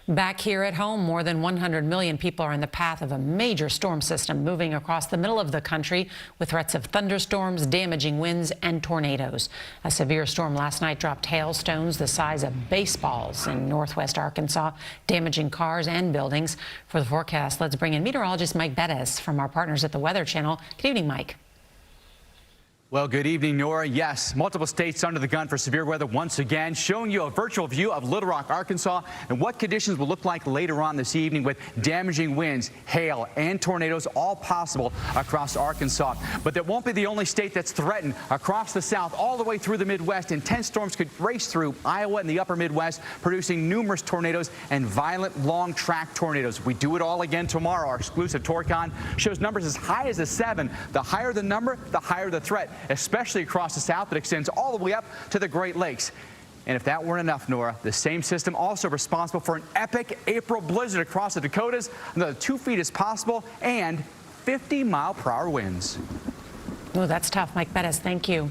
Back here at home, more than 100 million people are in the path of a major storm system moving across the middle of the country with threats of thunderstorms, damaging winds, and tornadoes. A severe storm last night dropped hailstones the size of baseballs in northwest Arkansas, damaging cars and buildings. For the forecast, let's bring in meteorologist Mike Bettis from our partners at the Weather Channel. Good evening, Mike. Well, good evening, Nora. Yes, multiple states under the gun for severe weather once again, showing you a virtual view of Little Rock, Arkansas, and what conditions will look like later on this evening with damaging winds, hail, and tornadoes all possible across Arkansas. But that won't be the only state that's threatened. Across the south, all the way through the Midwest, intense storms could race through Iowa and the upper Midwest, producing numerous tornadoes and violent long-track tornadoes. We do it all again tomorrow. Our exclusive Torcon shows numbers as high as a 7. The higher the number, the higher the threat, especially across the south that extends all the way up to the Great Lakes. And if that weren't enough, Nora, the same system also responsible for an epic April blizzard across the Dakotas. Another 2 feet is possible and 50-mile-per-hour winds. Oh, that's tough. Mike Bettis, thank you.